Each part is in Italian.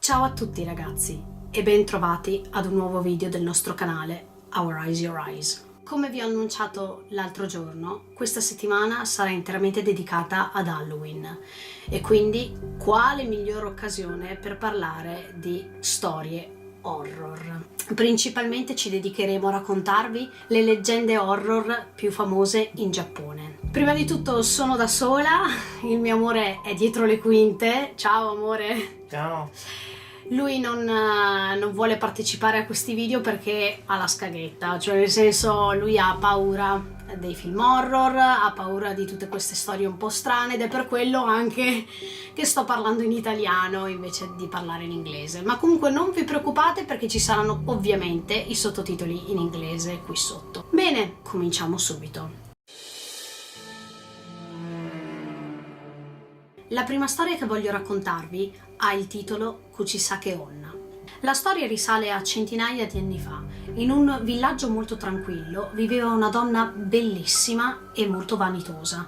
Ciao a tutti ragazzi e ben trovati ad un nuovo video del nostro canale Our Eyes Your Eyes. Come vi ho annunciato l'altro giorno, questa settimana sarà interamente dedicata ad Halloween e quindi quale migliore occasione per parlare di storie horror. Principalmente ci dedicheremo a raccontarvi le leggende horror più famose in Giappone. Prima di tutto sono da sola, il mio amore è dietro le quinte. Ciao amore! Ciao! Lui non vuole partecipare a questi video perché ha la scaghetta, cioè nel senso lui ha paura dei film horror, ha paura di tutte queste storie un po' strane ed è per quello anche che sto parlando in italiano invece di parlare in inglese. Ma comunque non vi preoccupate perché ci saranno ovviamente i sottotitoli in inglese qui sotto. Bene, cominciamo subito. La prima storia che voglio raccontarvi ha il titolo Kuchisake Onna. La storia risale a centinaia di anni fa. In un villaggio molto tranquillo viveva una donna bellissima e molto vanitosa,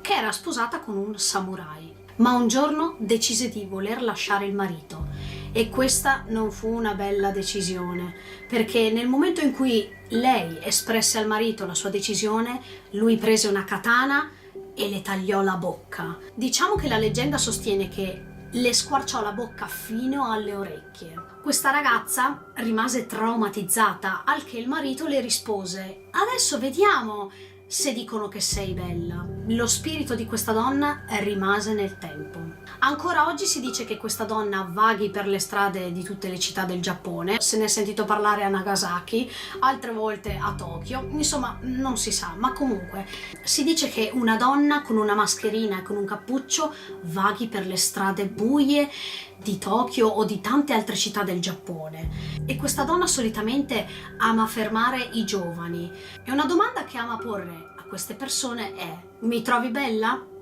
che era sposata con un samurai. Ma un giorno decise di voler lasciare il marito e questa non fu una bella decisione, perché nel momento in cui lei espresse al marito la sua decisione, lui prese una katana e le tagliò la bocca. Diciamo che la leggenda sostiene che le squarciò la bocca fino alle orecchie. Questa ragazza rimase traumatizzata, al che il marito le rispose: adesso vediamo se dicono che sei bella. Lo spirito di questa donna rimase nel tempo. Ancora oggi si dice che questa donna vaghi per le strade di tutte le città del Giappone. Se ne è sentito parlare a Nagasaki, altre volte a Tokyo, insomma non si sa, ma comunque si dice che una donna con una mascherina e con un cappuccio vaghi per le strade buie di Tokyo o di tante altre città del Giappone. E questa donna solitamente ama fermare i giovani. E una domanda che ama porre a queste persone è: mi trovi bella?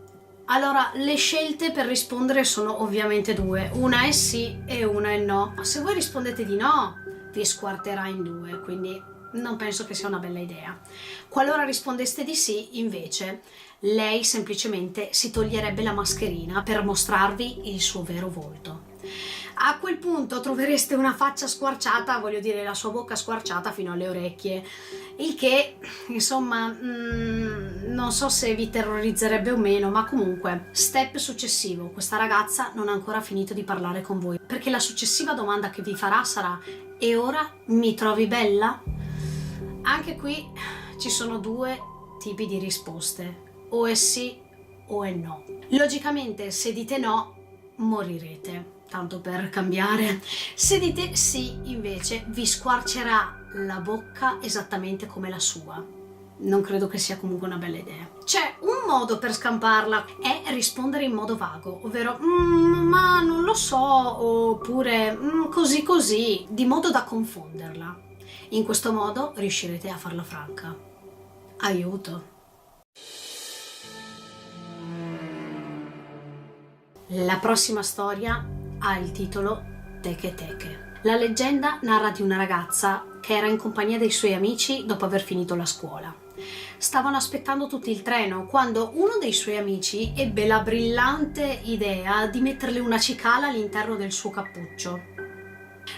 Allora, le scelte per rispondere sono ovviamente due, una è sì e una è no. Se voi rispondete di no, vi squarterà in due, quindi non penso che sia una bella idea. Qualora rispondeste di sì, invece, lei semplicemente si toglierebbe la mascherina per mostrarvi il suo vero volto. A quel punto trovereste una faccia squarciata, voglio dire la sua bocca squarciata fino alle orecchie, il che insomma non so se vi terrorizzerebbe o meno, ma comunque step successivo: questa ragazza non ha ancora finito di parlare con voi, perché la successiva domanda che vi farà sarà: e ora mi trovi bella? Anche qui ci sono due tipi di risposte, o è sì o è no. Logicamente se dite no morirete, tanto per cambiare. Se dite sì, invece, vi squarcerà la bocca esattamente come la sua. Non credo che sia comunque una bella idea. C'è un modo per scamparla, è rispondere in modo vago, ovvero ma non lo so, oppure così così, di modo da confonderla. In questo modo riuscirete a farla franca. Aiuto! La prossima storia ha il titolo Teke Teke. La leggenda narra di una ragazza che era in compagnia dei suoi amici dopo aver finito la scuola. Stavano aspettando tutti il treno quando uno dei suoi amici ebbe la brillante idea di metterle una cicala all'interno del suo cappuccio.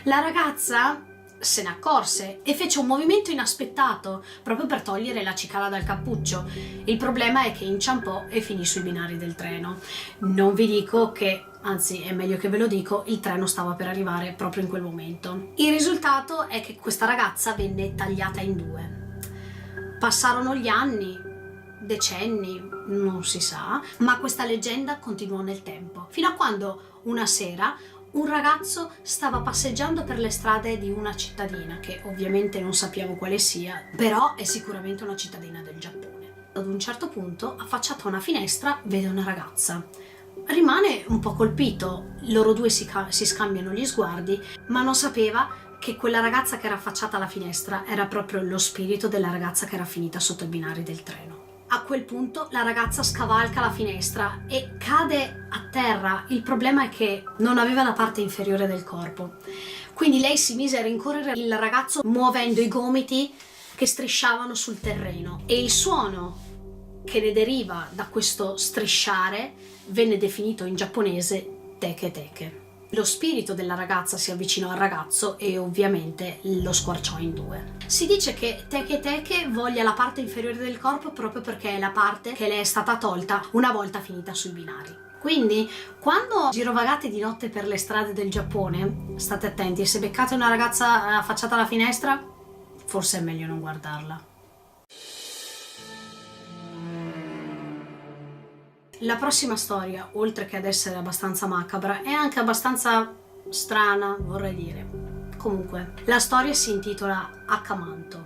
La ragazza se ne accorse e fece un movimento inaspettato proprio per togliere la cicala dal cappuccio. Il problema è che inciampò e finì sui binari del treno. Non vi dico che, anzi è meglio che ve lo dico, il treno stava per arrivare proprio in quel momento. Il risultato è che questa ragazza venne tagliata in due. Passarono gli anni, decenni, non si sa, ma questa leggenda continuò nel tempo, fino a quando una sera un ragazzo stava passeggiando per le strade di una cittadina, che ovviamente non sappiamo quale sia, però è sicuramente una cittadina del Giappone. Ad un certo punto, affacciato a una finestra, vede una ragazza. Rimane un po' colpito, loro due si scambiano gli sguardi, ma non sapeva che quella ragazza che era affacciata alla finestra era proprio lo spirito della ragazza che era finita sotto i binari del treno. A quel punto la ragazza scavalca la finestra e cade a terra. Il problema è che non aveva la parte inferiore del corpo, quindi lei si mise a rincorrere il ragazzo muovendo i gomiti che strisciavano sul terreno, e il suono che ne deriva da questo strisciare venne definito in giapponese Teke Teke. Lo spirito della ragazza si avvicinò al ragazzo e ovviamente lo squarciò in due. Si dice che Teke Teke voglia la parte inferiore del corpo proprio perché è la parte che le è stata tolta una volta finita sui binari. Quindi, quando girovagate di notte per le strade del Giappone, state attenti e se beccate una ragazza affacciata alla finestra, forse è meglio non guardarla. La prossima storia, oltre che ad essere abbastanza macabra, è anche abbastanza strana, vorrei dire. Comunque, la storia si intitola Akamanto.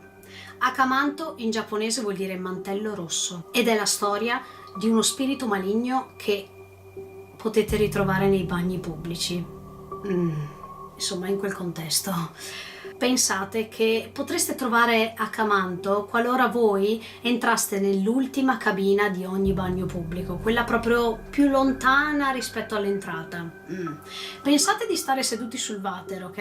Akamanto in giapponese vuol dire mantello rosso ed è la storia di uno spirito maligno che potete ritrovare nei bagni pubblici. Insomma, in quel contesto. Pensate che potreste trovare Akamanto qualora voi entraste nell'ultima cabina di ogni bagno pubblico, quella proprio più lontana rispetto all'entrata. Pensate di stare seduti sul water, ok?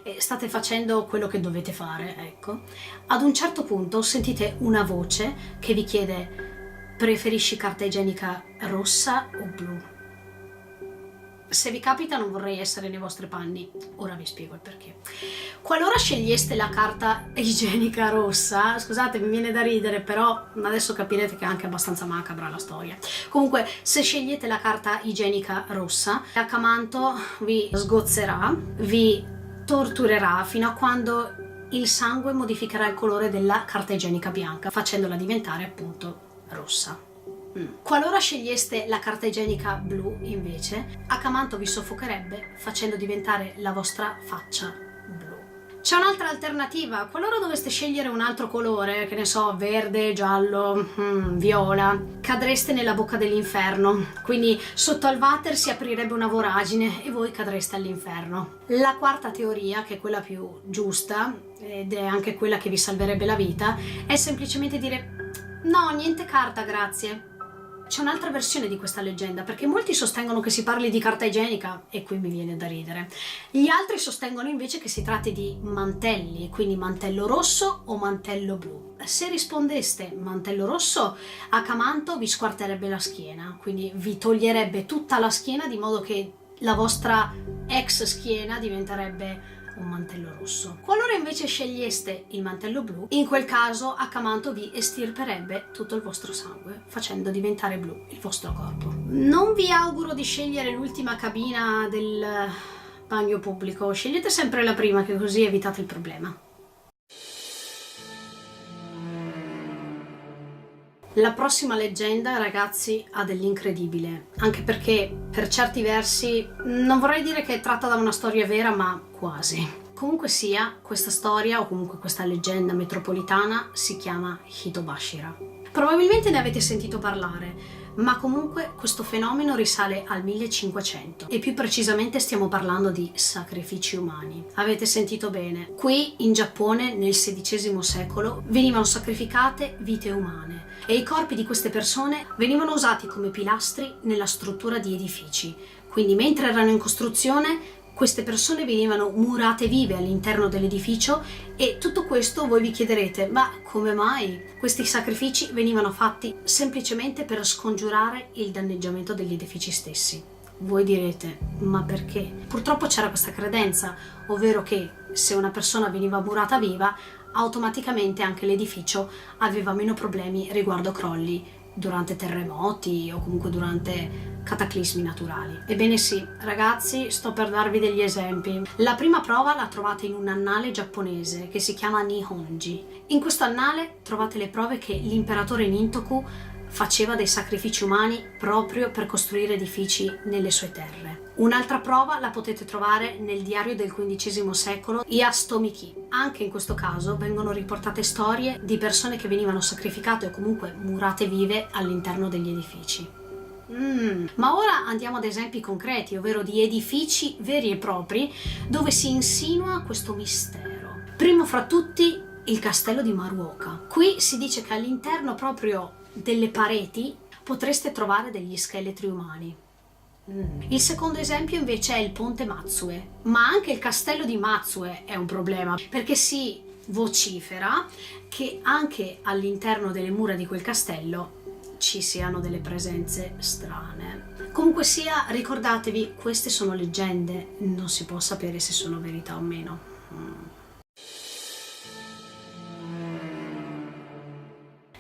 E state facendo quello che dovete fare, ecco. Ad un certo punto sentite una voce che vi chiede: preferisci carta igienica rossa o blu? Se vi capita, non vorrei essere nei vostri panni, ora vi spiego il perché. Qualora sceglieste la carta igienica rossa, scusate mi viene da ridere, però adesso capirete che è anche abbastanza macabra la storia. Comunque, se scegliete la carta igienica rossa, Akamanto vi sgozzerà, vi torturerà fino a quando il sangue modificherà il colore della carta igienica bianca, facendola diventare appunto rossa. Qualora sceglieste la carta igienica blu, invece, Akamanto vi soffocherebbe facendo diventare la vostra faccia blu. C'è un'altra alternativa: qualora doveste scegliere un altro colore, che ne so, verde, giallo, viola, cadreste nella bocca dell'inferno, quindi sotto al water si aprirebbe una voragine e voi cadreste all'inferno. La quarta teoria, che è quella più giusta ed è anche quella che vi salverebbe la vita, è semplicemente dire: no, niente carta, grazie. C'è un'altra versione di questa leggenda, perché molti sostengono che si parli di carta igienica, e qui mi viene da ridere. Gli altri sostengono invece che si tratti di mantelli, quindi mantello rosso o mantello blu. Se rispondeste mantello rosso, Akamanto vi squarterebbe la schiena, quindi vi toglierebbe tutta la schiena, di modo che la vostra ex schiena diventerebbe un mantello rosso. Qualora invece sceglieste il mantello blu, in quel caso Akamanto vi estirperebbe tutto il vostro sangue, facendo diventare blu il vostro corpo. Non vi auguro di scegliere l'ultima cabina del bagno pubblico, scegliete sempre la prima, che così evitate il problema. La prossima leggenda, ragazzi, ha dell'incredibile, anche perché per certi versi non vorrei dire che è tratta da una storia vera, ma quasi. Comunque sia, questa storia o comunque questa leggenda metropolitana si chiama Hitobashira. Probabilmente ne avete sentito parlare, ma comunque questo fenomeno risale al 1500 e più precisamente stiamo parlando di sacrifici umani. Avete sentito bene, qui in Giappone nel XVI secolo venivano sacrificate vite umane e i corpi di queste persone venivano usati come pilastri nella struttura di edifici. Quindi mentre erano in costruzione queste persone venivano murate vive all'interno dell'edificio, e tutto questo voi vi chiederete: ma come mai? Questi sacrifici venivano fatti semplicemente per scongiurare il danneggiamento degli edifici stessi. Voi direte: ma perché? Purtroppo c'era questa credenza, ovvero che se una persona veniva murata viva, automaticamente anche l'edificio aveva meno problemi riguardo crolli durante terremoti o comunque durante cataclismi naturali. Ebbene sì, ragazzi, sto per darvi degli esempi. La prima prova la trovate in un annale giapponese che si chiama Nihonji. In questo annale trovate le prove che l'imperatore Nintoku faceva dei sacrifici umani proprio per costruire edifici nelle sue terre. Un'altra prova la potete trovare nel diario del XV secolo Yastomiki. Anche in questo caso vengono riportate storie di persone che venivano sacrificate o comunque murate vive all'interno degli edifici. Ma ora andiamo ad esempi concreti, ovvero di edifici veri e propri dove si insinua questo mistero. Primo fra tutti il castello di Maruoka. Qui si dice che all'interno proprio delle pareti potreste trovare degli scheletri umani. Il secondo esempio invece è il ponte Matsue, ma anche il castello di Matsue è un problema, perché si vocifera che anche all'interno delle mura di quel castello ci siano delle presenze strane. Comunque sia, ricordatevi, queste sono leggende, non si può sapere se sono verità o meno.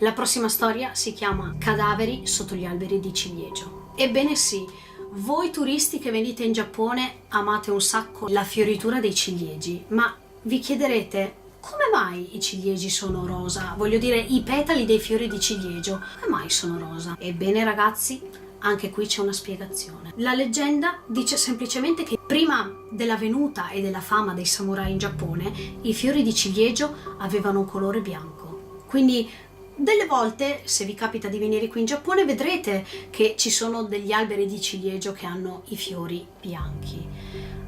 La prossima storia si chiama Cadaveri sotto gli alberi di ciliegio. Ebbene sì, voi turisti che venite in Giappone amate un sacco la fioritura dei ciliegi, ma vi chiederete come mai i ciliegi sono rosa? Voglio dire, i petali dei fiori di ciliegio, come mai sono rosa? Ebbene ragazzi, anche qui c'è una spiegazione. La leggenda dice semplicemente che prima della venuta e della fama dei samurai in Giappone, i fiori di ciliegio avevano un colore bianco. Quindi delle volte, se vi capita di venire qui in Giappone, vedrete che ci sono degli alberi di ciliegio che hanno i fiori bianchi.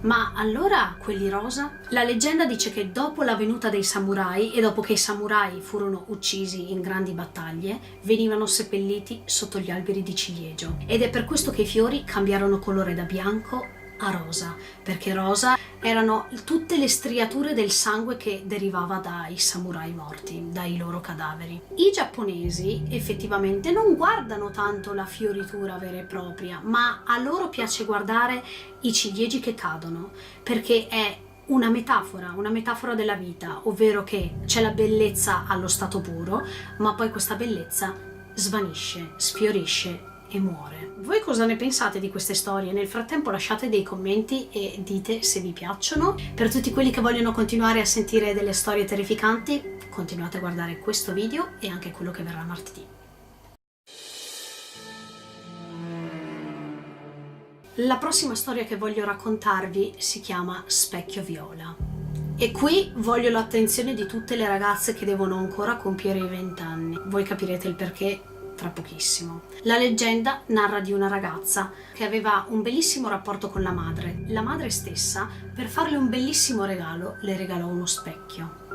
Ma allora quelli rosa? La leggenda dice che dopo la venuta dei samurai e dopo che i samurai furono uccisi in grandi battaglie, venivano seppelliti sotto gli alberi di ciliegio. Ed è per questo che i fiori cambiarono colore da bianco a rosa, perché rosa erano tutte le striature del sangue che derivava dai samurai morti, dai loro cadaveri. I giapponesi effettivamente non guardano tanto la fioritura vera e propria, ma a loro piace guardare i ciliegi che cadono, perché è una metafora della vita, ovvero che c'è la bellezza allo stato puro, ma poi questa bellezza svanisce, sfiorisce e muore. Voi cosa ne pensate di queste storie? Nel frattempo lasciate dei commenti e dite se vi piacciono. Per tutti quelli che vogliono continuare a sentire delle storie terrificanti, continuate a guardare questo video e anche quello che verrà martedì. La prossima storia che voglio raccontarvi si chiama Specchio Viola. E qui voglio l'attenzione di tutte le ragazze che devono ancora compiere i 20 anni. Voi capirete il perché tra pochissimo. La leggenda narra di una ragazza che aveva un bellissimo rapporto con la madre. La madre stessa, per farle un bellissimo regalo, le regalò uno specchio.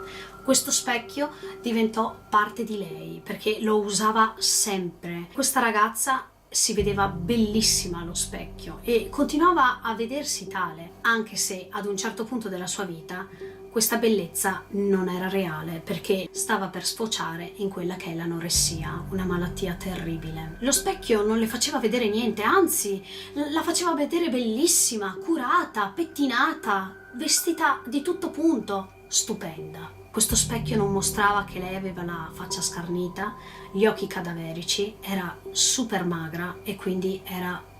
Questo specchio diventò parte di lei perché lo usava sempre. Questa ragazza si vedeva bellissima allo specchio e continuava a vedersi tale, anche se ad un certo punto della sua vita questa bellezza non era reale perché stava per sfociare in quella che è l'anoressia, una malattia terribile. Lo specchio non le faceva vedere niente, anzi la faceva vedere bellissima, curata, pettinata, vestita di tutto punto, stupenda. Questo specchio non mostrava che lei aveva la faccia scarnita, gli occhi cadaverici, era super magra e quindi era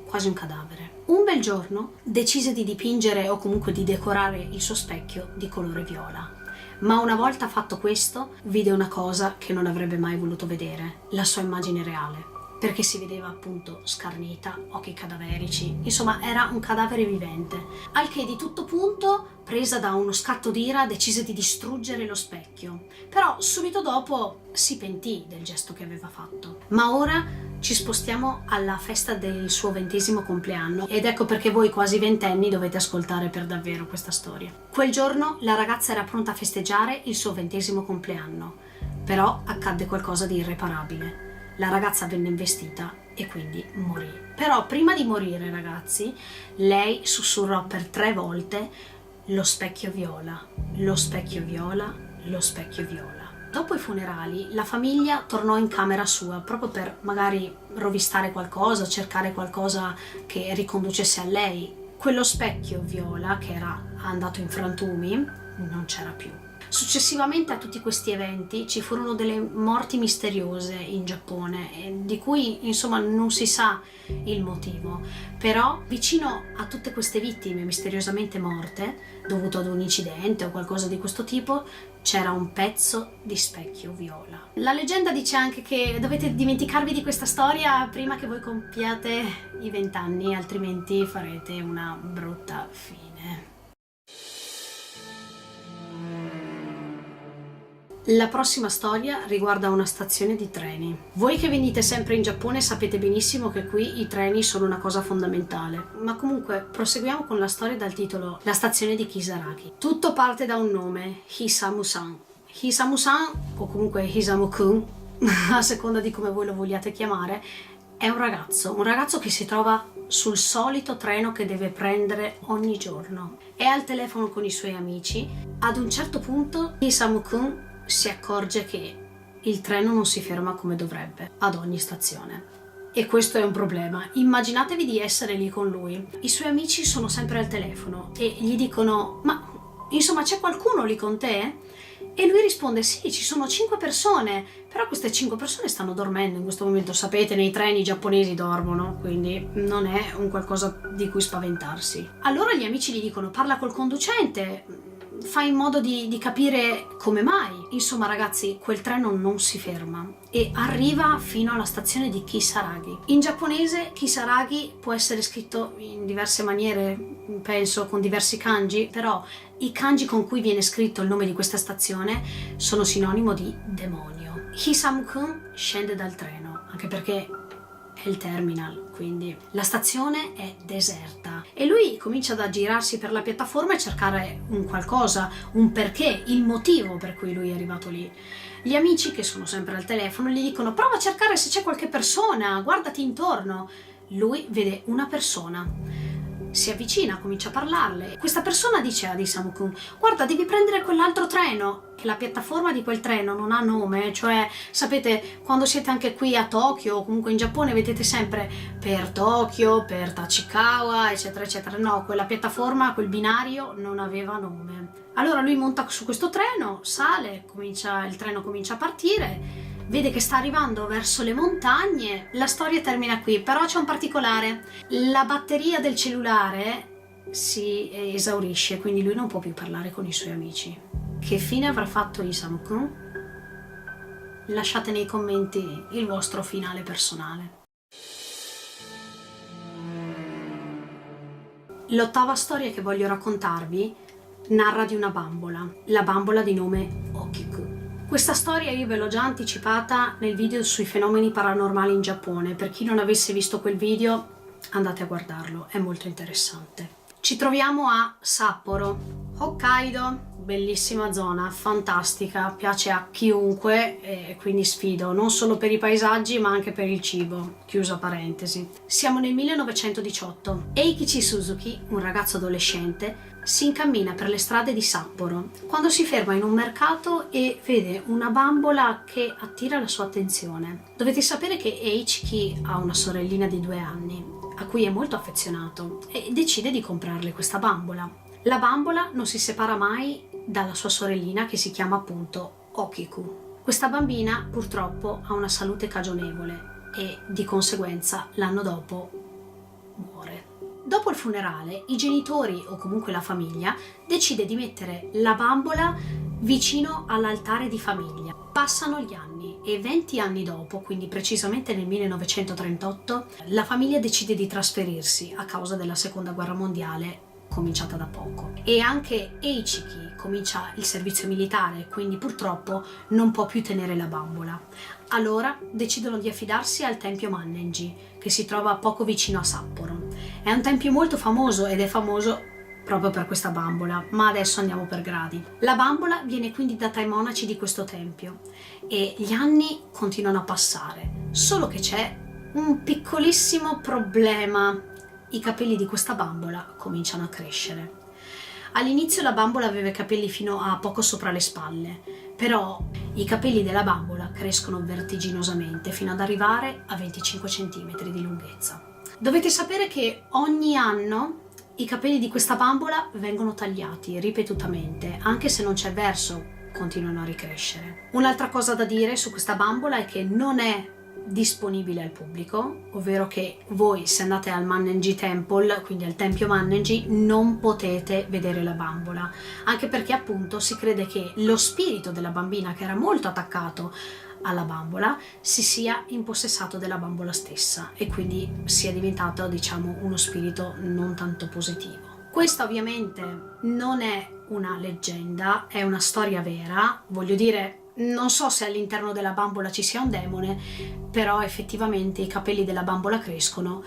quasi un cadavere. Un bel giorno decise di dipingere o comunque di decorare il suo specchio di colore viola. Ma una volta fatto questo, vide una cosa che non avrebbe mai voluto vedere, la sua immagine reale, perché si vedeva appunto scarnita, occhi cadaverici, insomma era un cadavere vivente. Al che di tutto punto, presa da uno scatto d'ira, decise di distruggere lo specchio. Però subito dopo si pentì del gesto che aveva fatto. Ma ora ci spostiamo alla festa del suo 20° compleanno ed ecco perché voi quasi ventenni dovete ascoltare per davvero questa storia. Quel giorno la ragazza era pronta a festeggiare il suo 20° compleanno, però accadde qualcosa di irreparabile. La ragazza venne investita e quindi morì. Però prima di morire, ragazzi, lei sussurrò per 3 volte: lo specchio viola, lo specchio viola, lo specchio viola. Dopo i funerali la famiglia tornò in camera sua proprio per magari rovistare qualcosa, cercare qualcosa che riconducesse a lei. Quello specchio viola, che era andato in frantumi, non c'era più. Successivamente a tutti questi eventi ci furono delle morti misteriose in Giappone, di cui insomma non si sa il motivo, però vicino a tutte queste vittime misteriosamente morte, dovuto ad un incidente o qualcosa di questo tipo, c'era un pezzo di specchio viola. La leggenda dice anche che dovete dimenticarvi di questa storia prima che voi compiate i 20 anni, altrimenti farete una brutta fine. La prossima storia riguarda una stazione di treni. Voi che venite sempre in Giappone sapete benissimo che qui i treni sono una cosa fondamentale. Ma comunque proseguiamo con la storia dal titolo La stazione di Kisaragi. Tutto parte da un nome, Hisamu-san. Hisamu-san, o comunque Hisamu-kun, a seconda di come voi lo vogliate chiamare, è un ragazzo che si trova sul solito treno che deve prendere ogni giorno. È al telefono con i suoi amici. Ad un certo punto Hisamu-kun si accorge che il treno non si ferma come dovrebbe ad ogni stazione. E questo è un problema. Immaginatevi di essere lì con lui. I suoi amici sono sempre al telefono e gli dicono: ma insomma, c'è qualcuno lì con te? E lui risponde: sì, ci sono 5 persone, però queste 5 persone stanno dormendo in questo momento. Sapete, nei treni giapponesi dormono, quindi non è un qualcosa di cui spaventarsi. Allora gli amici gli dicono: parla col conducente, fai in modo di capire come mai. Insomma, ragazzi, quel treno non si ferma e arriva fino alla stazione di Kisaragi. In giapponese Kisaragi può essere scritto in diverse maniere, penso con diversi kanji, però i kanji con cui viene scritto il nome di questa stazione sono sinonimo di demonio. Hisamu-kun scende dal treno, anche perché è il terminal, quindi la stazione è deserta e lui comincia ad aggirarsi per la piattaforma e cercare un qualcosa, un perché, il motivo per cui lui è arrivato lì. Gli amici, che sono sempre al telefono, gli dicono: prova a cercare se c'è qualche persona, guardati intorno. Lui vede una persona, si avvicina, comincia a parlarle. Questa persona dice ad Hisamu-kun: guarda, devi prendere quell'altro treno. La piattaforma di quel treno non ha nome, cioè sapete, quando siete anche qui a Tokyo o comunque in Giappone vedete sempre per Tokyo, per Tachikawa, eccetera eccetera. No, quella piattaforma, quel binario non aveva nome. Allora lui monta su questo treno, sale, il treno comincia a partire, vede che sta arrivando verso le montagne. La storia termina qui, però c'è un particolare: la batteria del cellulare si esaurisce, quindi lui non può più parlare con i suoi amici. Che fine avrà fatto Hisamu-kun? Lasciate nei commenti il vostro finale personale. L'ottava storia che voglio raccontarvi narra di una bambola, la bambola di nome Okiku. Questa storia io ve l'ho già anticipata nel video sui fenomeni paranormali in Giappone. Per chi non avesse visto quel video, andate a guardarlo, è molto interessante. Ci troviamo a Sapporo, Hokkaido, bellissima zona, fantastica, piace a chiunque e quindi sfido, non solo per i paesaggi ma anche per il cibo, chiusa parentesi. Siamo nel 1918. Eikichi Suzuki, un ragazzo adolescente, si incammina per le strade di Sapporo quando si ferma in un mercato e vede una bambola che attira la sua attenzione. Dovete sapere che Eiichi ha una sorellina di 2 anni a cui è molto affezionato e decide di comprarle questa bambola. La bambola non si separa mai dalla sua sorellina, che si chiama appunto Okiku. Questa bambina purtroppo ha una salute cagionevole e di conseguenza l'anno dopo muore. Dopo il funerale, i genitori o comunque la famiglia decide di mettere la bambola vicino all'altare di famiglia. Passano gli anni e 20 anni dopo, quindi precisamente nel 1938, la famiglia decide di trasferirsi a causa della seconda guerra mondiale cominciata da poco, e anche Eiichi comincia il servizio militare, quindi purtroppo non può più tenere la bambola. Allora decidono di affidarsi al tempio Mannenji, che si trova poco vicino a Sapporo. È un tempio molto famoso ed è famoso proprio per questa bambola, ma adesso andiamo per gradi. La bambola viene quindi data ai monaci di questo tempio e gli anni continuano a passare, solo che c'è un piccolissimo problema: i capelli di questa bambola cominciano a crescere. All'inizio la bambola aveva i capelli fino a poco sopra le spalle, però i capelli della bambola crescono vertiginosamente fino ad arrivare a 25 cm di lunghezza. Dovete sapere che ogni anno i capelli di questa bambola vengono tagliati ripetutamente, anche se non c'è verso, continuano a ricrescere. Un'altra cosa da dire su questa bambola è che non è disponibile al pubblico, ovvero che voi, se andate al Mannenji Temple, quindi al tempio Mannenji, non potete vedere la bambola, anche perché appunto si crede che lo spirito della bambina, che era molto attaccato alla bambola, si sia impossessato della bambola stessa e quindi sia diventato, diciamo, uno spirito non tanto positivo. Questa ovviamente non è una leggenda, è una storia vera. Voglio dire, non so se all'interno della bambola ci sia un demone, però effettivamente i capelli della bambola crescono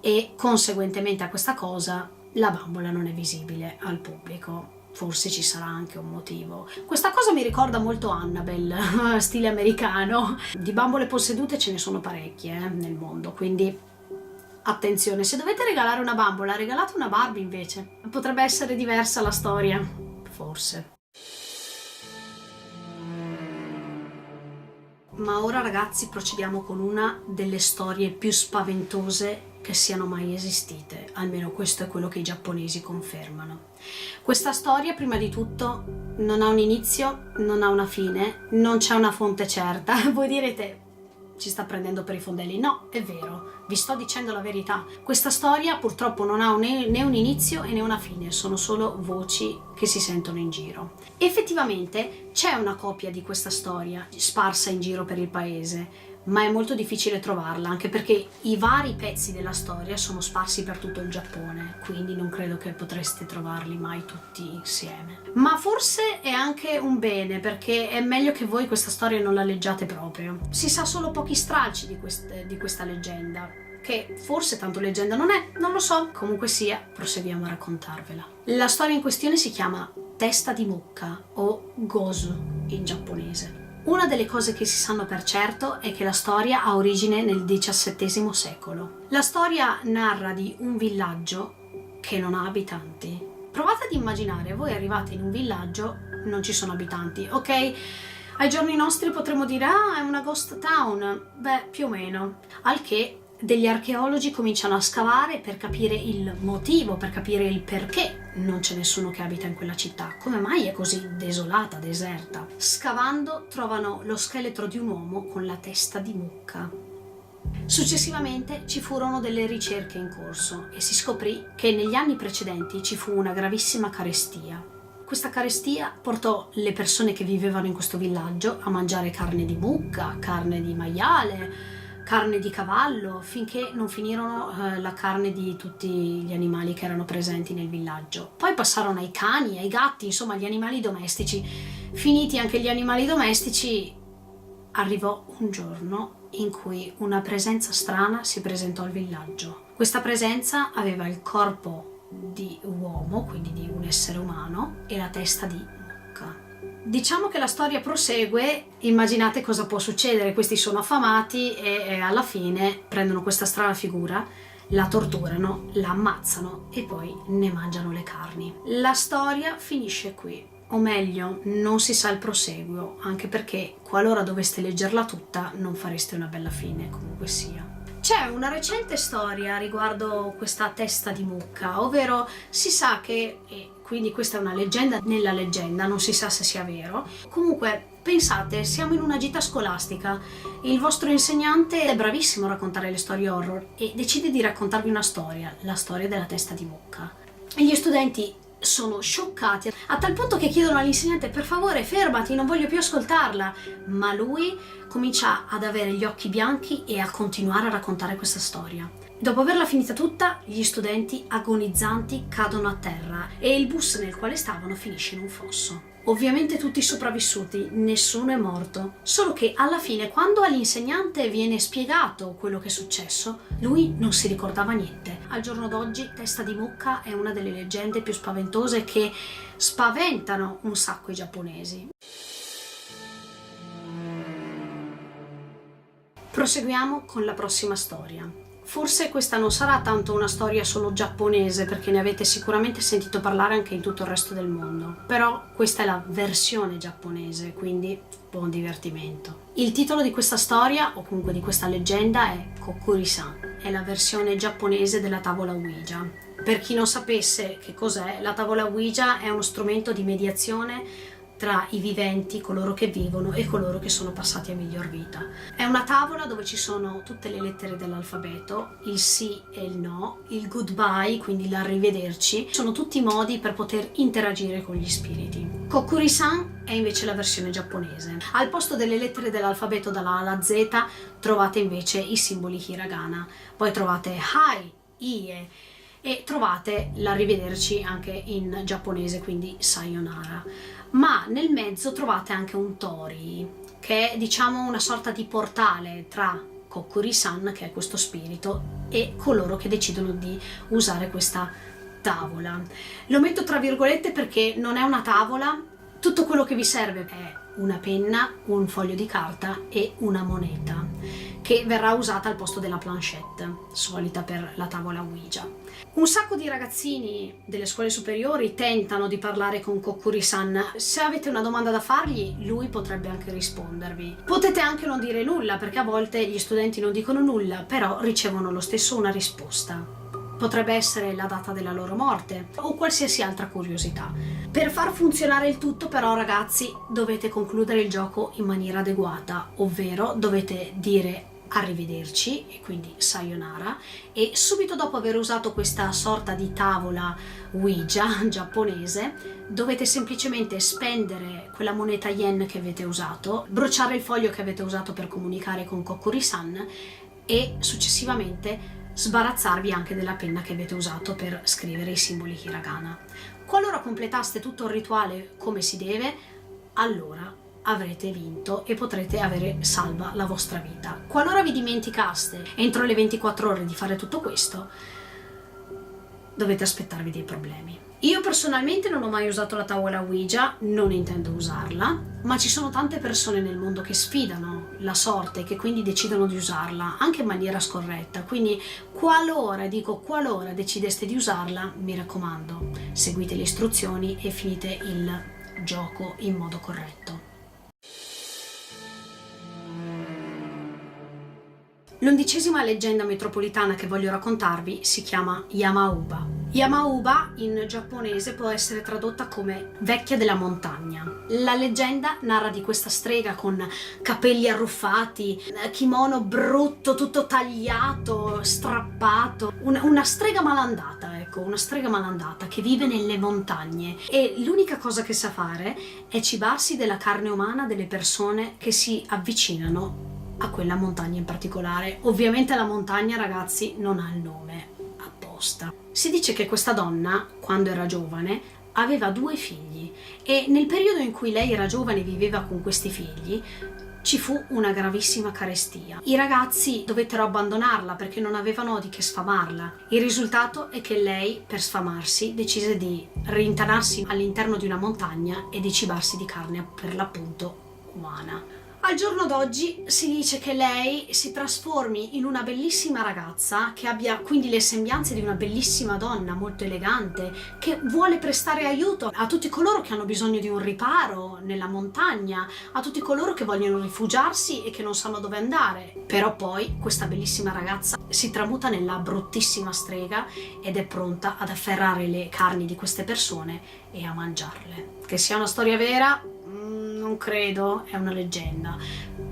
e conseguentemente a questa cosa la bambola non è visibile al pubblico. Forse ci sarà anche un motivo. Questa cosa mi ricorda molto Annabelle, stile americano. Di bambole possedute ce ne sono parecchie nel mondo, quindi attenzione, se dovete regalare una bambola, regalate una Barbie invece. Potrebbe essere diversa la storia, forse. Ma ora ragazzi procediamo con una delle storie più spaventose che siano mai esistite, almeno questo è quello che i giapponesi confermano. Questa storia prima di tutto non ha un inizio, non ha una fine, non c'è una fonte certa. Voi direte, ci sta prendendo per i fondelli? No, è vero, vi sto dicendo la verità. Questa storia purtroppo non ha né un inizio né una fine, sono solo voci che si sentono in giro. Effettivamente c'è una copia di questa storia sparsa in giro per il paese, ma è molto difficile trovarla, anche perché i vari pezzi della storia sono sparsi per tutto il Giappone, quindi non credo che potreste trovarli mai tutti insieme. Ma forse è anche un bene, perché è meglio che voi questa storia non la leggiate proprio. Si sa solo pochi stralci di questa leggenda, che forse tanto leggenda non è, non lo so. Comunque sia, proseguiamo a raccontarvela. La storia in questione si chiama Testa di mucca o Gozu in giapponese. Una delle cose che si sanno per certo è che la storia ha origine nel XVII secolo. La storia narra di un villaggio che non ha abitanti. Provate ad immaginare, voi arrivate in un villaggio, non ci sono abitanti, ok? Ai giorni nostri potremmo dire, è una ghost town, beh, più o meno. Al che degli archeologi cominciano a scavare per capire il motivo, per capire il perché non c'è nessuno che abita in quella città, come mai è così desolata, deserta. Scavando trovano lo scheletro di un uomo con la testa di mucca. Successivamente ci furono delle ricerche in corso e si scoprì che negli anni precedenti ci fu una gravissima carestia. Questa carestia portò le persone che vivevano in questo villaggio a mangiare carne di mucca, carne di maiale, carne di cavallo, finché non finirono la carne di tutti gli animali che erano presenti nel villaggio. Poi passarono ai cani, ai gatti, insomma agli animali domestici. Finiti anche gli animali domestici, arrivò un giorno in cui una presenza strana si presentò al villaggio. Questa presenza aveva il corpo di uomo, quindi di un essere umano, e la testa di mucca. Diciamo che la storia prosegue, immaginate cosa può succedere, questi sono affamati e alla fine prendono questa strana figura, la torturano, la ammazzano e poi ne mangiano le carni. La storia finisce qui, o meglio, non si sa il proseguo, anche perché qualora doveste leggerla tutta non fareste una bella fine, comunque sia. C'è una recente storia riguardo questa testa di mucca, ovvero si sa che, e quindi questa è una leggenda nella leggenda, non si sa se sia vero, comunque pensate, siamo in una gita scolastica, il vostro insegnante è bravissimo a raccontare le storie horror e decide di raccontarvi una storia, la storia della testa di mucca. E gli studenti sono scioccati a tal punto che chiedono all'insegnante per favore fermati, non voglio più ascoltarla, ma lui comincia ad avere gli occhi bianchi e a continuare a raccontare questa storia. Dopo averla finita tutta, gli studenti agonizzanti cadono a terra e il bus nel quale stavano finisce in un fosso. Ovviamente tutti sopravvissuti, nessuno è morto, solo che alla fine, quando all'insegnante viene spiegato quello che è successo, lui non si ricordava niente. Al giorno d'oggi Testa di mucca è una delle leggende più spaventose che spaventano un sacco i giapponesi. Proseguiamo con la prossima storia. Forse questa non sarà tanto una storia solo giapponese, perché ne avete sicuramente sentito parlare anche in tutto il resto del mondo, però questa è la versione giapponese, quindi buon divertimento. Il titolo di questa storia, o comunque di questa leggenda, è Kokuri-san, è la versione giapponese della tavola Ouija. Per chi non sapesse che cos'è, la tavola Ouija è uno strumento di mediazione tra i viventi, coloro che vivono e coloro che sono passati a miglior vita. È una tavola dove ci sono tutte le lettere dell'alfabeto, il sì e il no, il goodbye, quindi l'arrivederci, sono tutti modi per poter interagire con gli spiriti. Kokuri-san è invece la versione giapponese. Al posto delle lettere dell'alfabeto dalla A alla Z trovate invece i simboli hiragana, poi trovate hai, ie, e trovate l'arrivederci anche in giapponese, quindi sayonara. Ma nel mezzo trovate anche un tori, che è diciamo una sorta di portale tra Kokuri-san, che è questo spirito, e coloro che decidono di usare questa tavola. Lo metto tra virgolette perché non è una tavola, tutto quello che vi serve è una penna, un foglio di carta e una moneta, che verrà usata al posto della planchette solita per la tavola Ouija. Un sacco di ragazzini delle scuole superiori tentano di parlare con Kokuri-san. Se avete una domanda da fargli, lui potrebbe anche rispondervi. Potete anche non dire nulla, perché a volte gli studenti non dicono nulla, però ricevono lo stesso una risposta. Potrebbe essere la data della loro morte o qualsiasi altra curiosità. Per far funzionare il tutto, però, ragazzi, dovete concludere il gioco in maniera adeguata, ovvero dovete dire arrivederci, e quindi sayonara, e subito dopo aver usato questa sorta di tavola Ouija giapponese dovete semplicemente spendere quella moneta yen che avete usato, bruciare il foglio che avete usato per comunicare con Kokuri-san e successivamente sbarazzarvi anche della penna che avete usato per scrivere i simboli hiragana. Qualora completaste tutto il rituale come si deve, allora avrete vinto e potrete avere salva la vostra vita. Qualora vi dimenticaste entro le 24 ore di fare tutto questo, dovete aspettarvi dei problemi. Io personalmente non ho mai usato la tavola Ouija, non intendo usarla, ma ci sono tante persone nel mondo che sfidano la sorte e che quindi decidono di usarla anche in maniera scorretta. Quindi qualora decideste di usarla, mi raccomando, seguite le istruzioni e finite il gioco in modo corretto. L'11ª leggenda metropolitana che voglio raccontarvi si chiama Yamauba. Yamauba in giapponese può essere tradotta come vecchia della montagna. La leggenda narra di questa strega con capelli arruffati, kimono brutto, tutto tagliato, strappato, una strega malandata, ecco, una strega malandata che vive nelle montagne e l'unica cosa che sa fare è cibarsi della carne umana delle persone che si avvicinano a quella montagna in particolare. Ovviamente la montagna, ragazzi, non ha il nome apposta. Si dice che questa donna, quando era giovane, aveva 2 figli e nel periodo in cui lei era giovane e viveva con questi figli ci fu una gravissima carestia. I ragazzi dovettero abbandonarla perché non avevano di che sfamarla. Il risultato è che lei, per sfamarsi, decise di rintanarsi all'interno di una montagna e di cibarsi di carne per l'appunto umana. Al giorno d'oggi si dice che lei si trasformi in una bellissima ragazza, che abbia quindi le sembianze di una bellissima donna molto elegante, che vuole prestare aiuto a tutti coloro che hanno bisogno di un riparo nella montagna, a tutti coloro che vogliono rifugiarsi e che non sanno dove andare. Però poi questa bellissima ragazza si tramuta nella bruttissima strega ed è pronta ad afferrare le carni di queste persone e a mangiarle. Che sia una storia vera? Non credo, è una leggenda,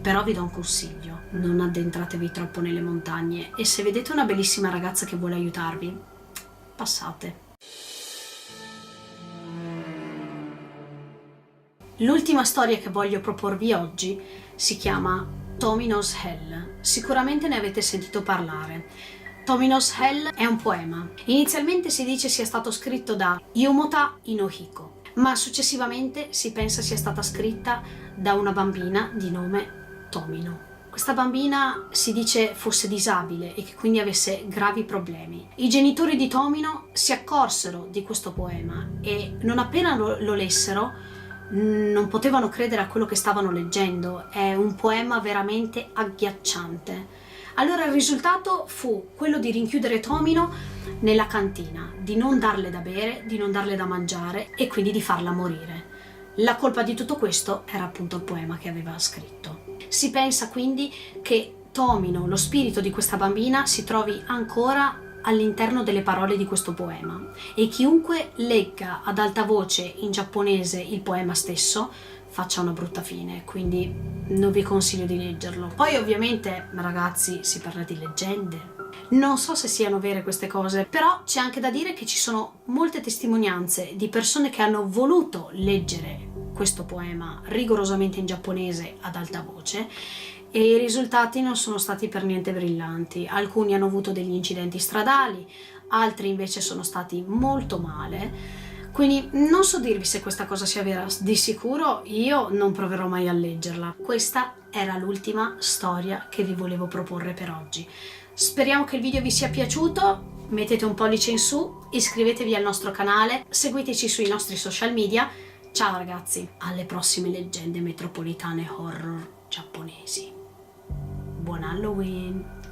però vi do un consiglio: non addentratevi troppo nelle montagne e se vedete una bellissima ragazza che vuole aiutarvi, passate. L'ultima storia che voglio proporvi oggi si chiama Tomino's Hell. Sicuramente ne avete sentito parlare. Tomino's Hell è un poema. Inizialmente si dice sia stato scritto da Yomota Inohiko, ma successivamente si pensa sia stata scritta da una bambina di nome Tomino. Questa bambina si dice fosse disabile e che quindi avesse gravi problemi. I genitori di Tomino si accorsero di questo poema e non appena lo lessero non potevano credere a quello che stavano leggendo. È un poema veramente agghiacciante. Allora il risultato fu quello di rinchiudere Tomino nella cantina, di non darle da bere, di non darle da mangiare e quindi di farla morire. La colpa di tutto questo era appunto il poema che aveva scritto. Si pensa quindi che Tomino, lo spirito di questa bambina, si trovi ancora all'interno delle parole di questo poema e chiunque legga ad alta voce in giapponese il poema stesso faccia una brutta fine, quindi non vi consiglio di leggerlo. Poi ovviamente, ragazzi, si parla di leggende. Non so se siano vere queste cose, però c'è anche da dire che ci sono molte testimonianze di persone che hanno voluto leggere questo poema rigorosamente in giapponese ad alta voce e i risultati non sono stati per niente brillanti. Alcuni hanno avuto degli incidenti stradali, altri invece sono stati molto male. Quindi non so dirvi se questa cosa sia vera, di sicuro io non proverò mai a leggerla. Questa era l'ultima storia che vi volevo proporre per oggi. Speriamo che il video vi sia piaciuto, mettete un pollice in su, iscrivetevi al nostro canale, seguiteci sui nostri social media. Ciao ragazzi, alle prossime leggende metropolitane horror giapponesi. buon Halloween!